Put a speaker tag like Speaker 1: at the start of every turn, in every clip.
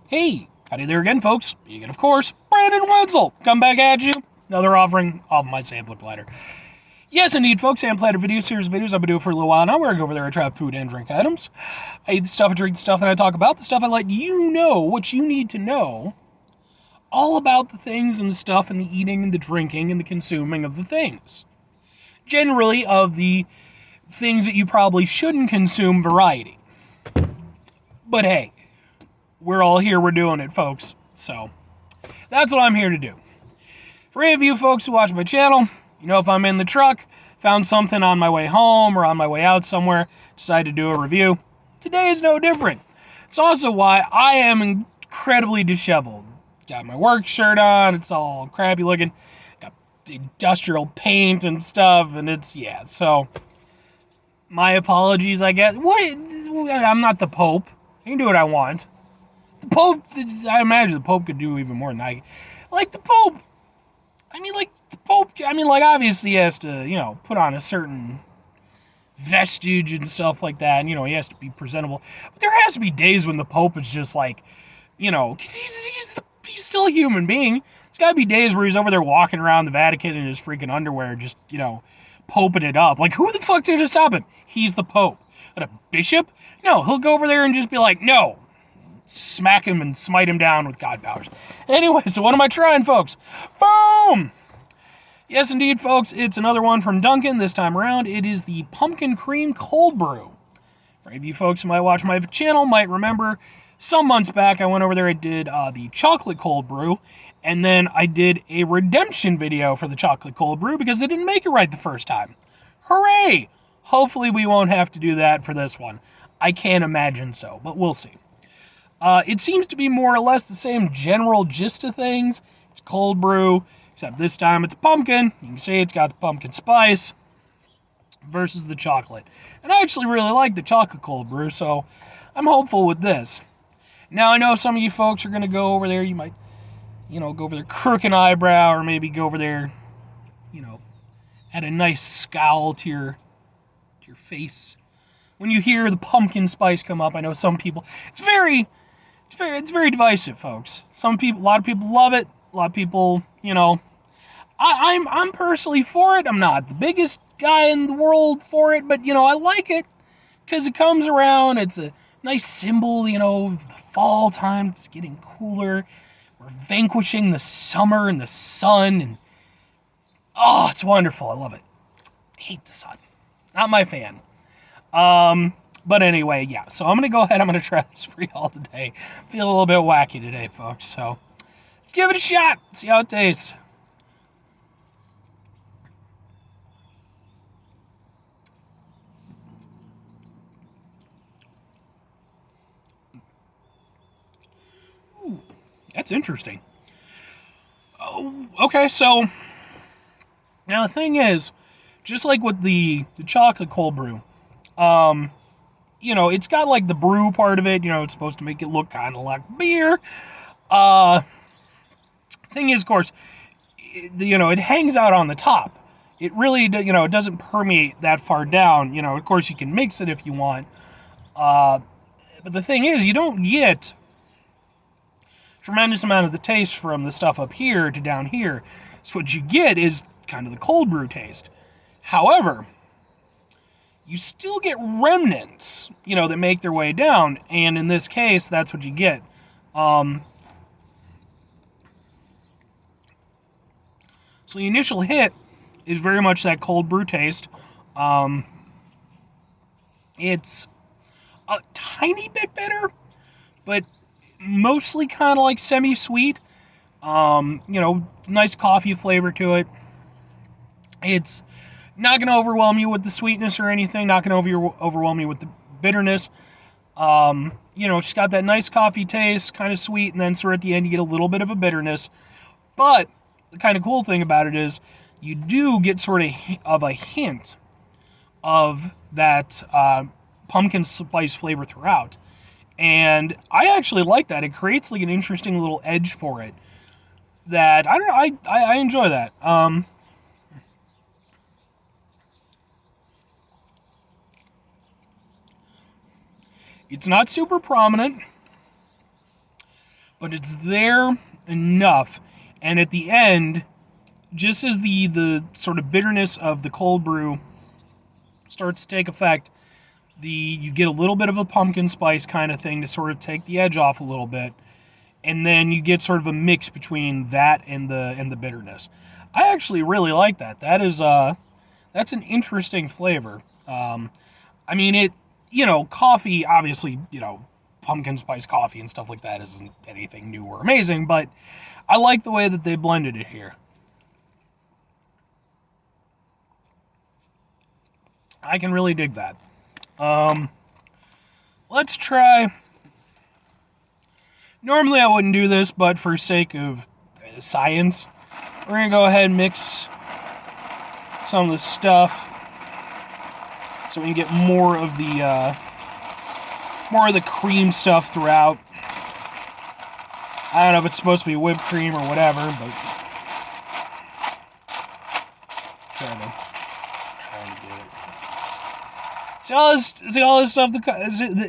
Speaker 1: Hey, howdy there again, folks. Vegan, of course, Brandon Wenzel. Come back at you. Another offering of my sampler platter. Yes, indeed, folks, sampler platter video series videos I've been doing for a little while now, where I go over there and try food and drink items. I eat the stuff, I drink the stuff, and I talk about the stuff. I let you know what you need to know all about the things and the stuff and the eating and the drinking and the consuming of the things. Generally, of the things that you probably shouldn't consume variety. But hey, we're all here, we're doing it, folks. So, that's what I'm here to do. For any of you folks who watch my channel, you know if I'm in the truck, found something on my way home or on my way out somewhere, decide to do a review, today is no different. It's also why I am incredibly disheveled. Got my work shirt on, it's all crappy looking, got industrial paint and stuff, and it's, yeah, so, my apologies, I guess. I'm not the Pope. I can do what I want. The Pope, I imagine the Pope could do even more than I. Like, the Pope, obviously he has to, put on a certain vestige and stuff like that, and, he has to be presentable. But there has to be days when the Pope is just like, 'cause he's still a human being. There's got to be days where he's over there walking around the Vatican in his freaking underwear, just, poping it up. Like, who the fuck did to stop him? He's the Pope. But a bishop? No, he'll go over there and just be like, no. Smack him and smite him down with God powers. Anyway, so what am I trying, folks? Boom! Yes, indeed, folks, it's another one from Dunkin. This time around, it is the Pumpkin Cream Cold Brew. For any of you folks who might watch my channel might remember, some months back, I went over there, I did the chocolate cold brew, and then I did a redemption video for the chocolate cold brew because it didn't make it right the first time. Hooray! Hopefully we won't have to do that for this one. I can't imagine so, but we'll see. It seems to be more or less the same general gist of things. It's cold brew, except this time it's pumpkin. You can see it's got the pumpkin spice versus the chocolate. And I actually really like the chocolate cold brew, so I'm hopeful with this. Now, I know some of you folks are going to go over there. You might, go over there, crook an eyebrow, or maybe go over there, add a nice scowl to your face. When you hear the pumpkin spice come up, I know some people, it's very divisive, folks. A lot of people love it. A lot of people, I'm personally for it. I'm not the biggest guy in the world for it, but, I like it because it comes around. It's a nice symbol, of the fall time. It's getting cooler. We're vanquishing the summer and the sun, and oh, it's wonderful. I love it. I hate the sun. Not my fan. But anyway, yeah, so I'm going to go ahead. I'm going to try this for y'all today. Feel a little bit wacky today, folks, so let's give it a shot. See how it tastes. Ooh, that's interesting. Oh, okay, so now the thing is, just like with the chocolate cold brew, it's got like the brew part of it, it's supposed to make it look kind of like beer. Thing is, of course, it hangs out on the top. It really, it doesn't permeate that far down. Of course, you can mix it if you want. But the thing is, you don't get a tremendous amount of the taste from the stuff up here to down here. So what you get is kind of the cold brew taste. However, you still get remnants, that make their way down. And in this case, that's what you get. So the initial hit is very much that cold brew taste. It's a tiny bit bitter, but mostly kind of like semi-sweet. Nice coffee flavor to it. It's not going to overwhelm you with the sweetness or anything. Not going to overwhelm you with the bitterness. It's got that nice coffee taste, kind of sweet, and then sort of at the end you get a little bit of a bitterness. But the kind of cool thing about it is you do get sort of a hint of that pumpkin spice flavor throughout. And I actually like that. It creates like an interesting little edge for it that, I don't know, I enjoy that. It's not super prominent. but it's there enough. And at the end, just as the sort of bitterness of the cold brew starts to take effect, you get a little bit of a pumpkin spice kind of thing to sort of take the edge off a little bit, and then you get sort of a mix between that and the bitterness. I actually really like that. That's an interesting flavor. I mean, coffee, obviously, pumpkin spice coffee and stuff like that isn't anything new or amazing, but I like the way that they blended it here. I can really dig that. Let's try. Normally I wouldn't do this, but for sake of science, we're going to go ahead and mix some of the stuff so we can get more of the cream stuff throughout. I don't know if it's supposed to be whipped cream or whatever, but trying to get it. See all this stuff.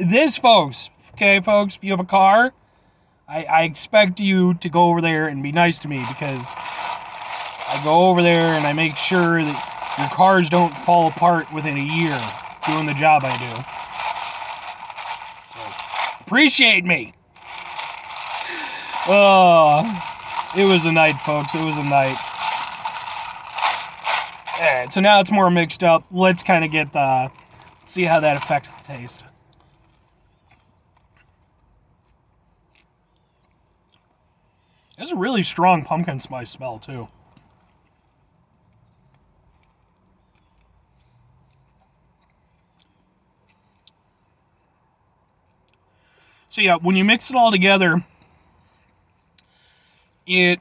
Speaker 1: This, folks. Okay, folks. If you have a car, I expect you to go over there and be nice to me, because I go over there and I make sure that your cars don't fall apart within a year doing the job I do. So appreciate me. Oh, it was a night, folks. It was a night. Alright, so now it's more mixed up. Let's kind of see how that affects the taste. There's a really strong pumpkin spice smell, too. So yeah, when you mix it all together, the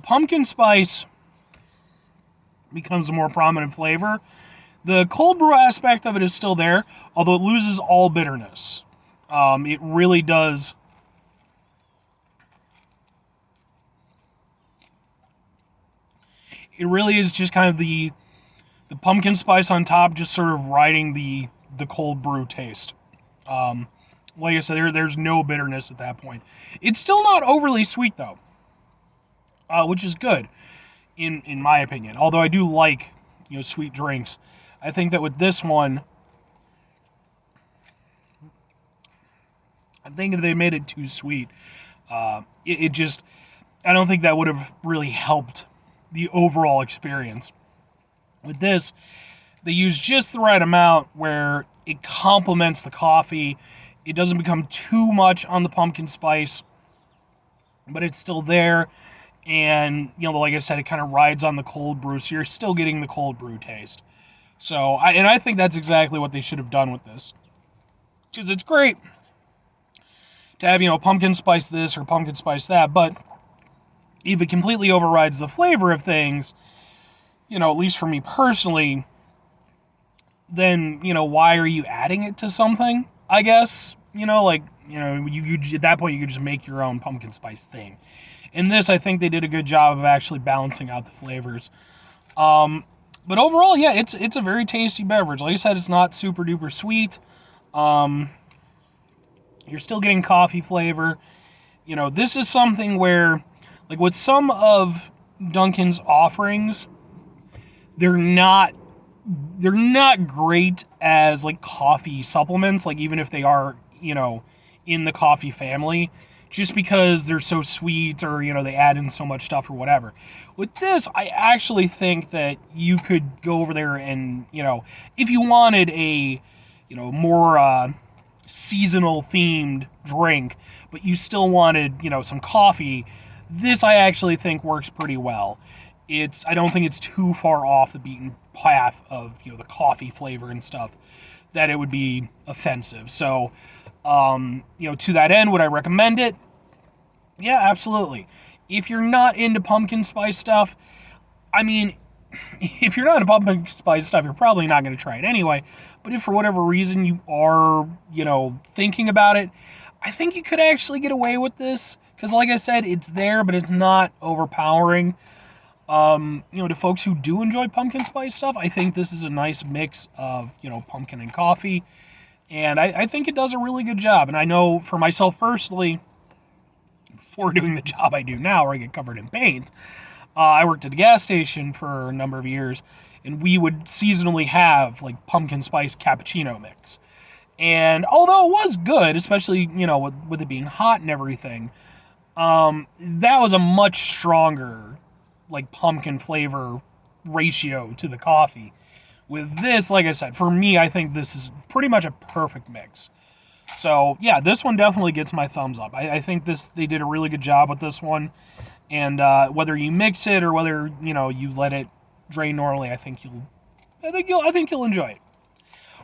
Speaker 1: pumpkin spice becomes a more prominent flavor. The cold brew aspect of it is still there, although it loses all bitterness. It really does. It really is just kind of the pumpkin spice on top, just sort of riding the cold brew taste. Like I said, there's no bitterness at that point. It's still not overly sweet, though, which is good, in my opinion. Although I do like, sweet drinks. I think that with this one, I think that they made it too sweet. It just, I don't think that would have really helped the overall experience. With this, they use just the right amount where it complements the coffee. It doesn't become too much on the pumpkin spice, but it's still there. And, like I said, it kind of rides on the cold brew, so you're still getting the cold brew taste. So, I think that's exactly what they should have done with this. Because it's great to have, pumpkin spice this or pumpkin spice that, but if it completely overrides the flavor of things, at least for me personally, then, why are you adding it to something, I guess? You at that point you could just make your own pumpkin spice thing. In this, I think they did a good job of actually balancing out the flavors. But overall, yeah, it's a very tasty beverage. Like I said, it's not super duper sweet. You're still getting coffee flavor. This is something where, like with some of Dunkin's offerings, they're not great as like coffee supplements, like even if they are, in the coffee family, just because they're so sweet or, they add in so much stuff or whatever. With this, I actually think that you could go over there and, if you wanted a, more seasonal themed drink, but you still wanted, some coffee, this I actually think works pretty well. I don't think it's too far off the beaten path of, the coffee flavor and stuff that it would be offensive. So, to that end, would I recommend it? Yeah, absolutely. If you're not into pumpkin spice stuff, I mean, if you're not into pumpkin spice stuff, you're probably not going to try it anyway. But if for whatever reason you are, thinking about it, I think you could actually get away with this. Because like I said, it's there, but it's not overpowering. To folks who do enjoy pumpkin spice stuff, I think this is a nice mix of, pumpkin and coffee. And I think it does a really good job. And I know for myself personally, before doing the job I do now, where I get covered in paint. I worked at a gas station for a number of years, and we would seasonally have like pumpkin spice cappuccino mix. And although it was good, especially, with it being hot and everything, that was a much stronger like pumpkin flavor ratio to the coffee. With this, like I said, for me, I think this is pretty much a perfect mix. So yeah, this one definitely gets my thumbs up. I think they did a really good job with this one. And whether you mix it or whether you let it drain normally, I think you'll enjoy it.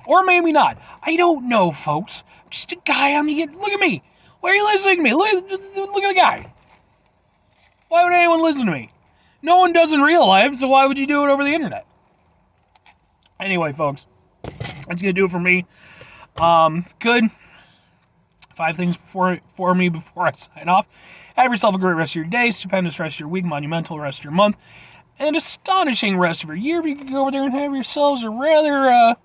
Speaker 1: Or maybe not. I don't know, folks. I'm just a guy on the. Look at me. Why are you listening to me? Look at the guy. Why would anyone listen to me? No one does in real life, so why would you do it over the internet? Anyway, folks, that's gonna do it for me. Good. 5 things for me before I sign off. Have yourself a great rest of your day, stupendous rest of your week, monumental rest of your month, and astonishing rest of your year. If you could go over there and have yourselves a rather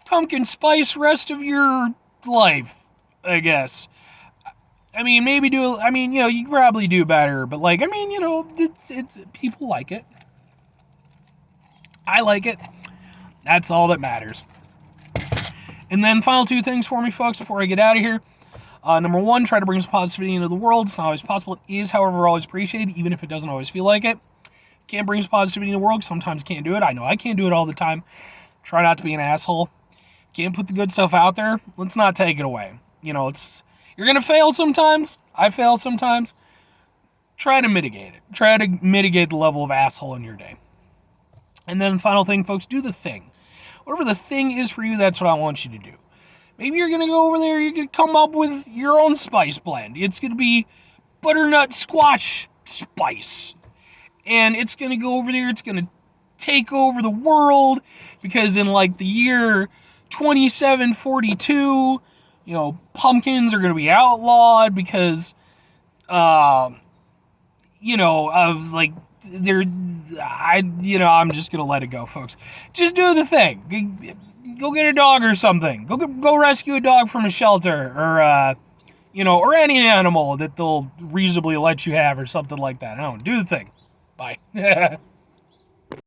Speaker 1: pumpkin spice rest of your life, I guess. I mean, maybe you could probably do better, but it's people like it. I like it. That's all that matters. And then final 2 things for me, folks, before I get out of here. Number 1, try to bring some positivity into the world. It's not always possible. It is, however, always appreciated, even if it doesn't always feel like it. Can't bring some positivity in the world. Sometimes can't do it. I know I can't do it all the time. Try not to be an asshole. Can't put the good stuff out there. Let's not take it away. You're going to fail sometimes. I fail sometimes. Try to mitigate it. Try to mitigate the level of asshole in your day. And then final thing, folks, do the thing. Whatever the thing is for you, that's what I want you to do. Maybe you're going to go over there, you're going to come up with your own spice blend. It's going to be butternut squash spice. And it's going to go over there, it's going to take over the world, because in like the year 2742, pumpkins are going to be outlawed because, of like, I'm just gonna let it go, folks. Just do the thing. Go get a dog or something. Go rescue a dog from a shelter, or any animal that they'll reasonably let you have, or something like that. I don't know. Do the thing. Bye.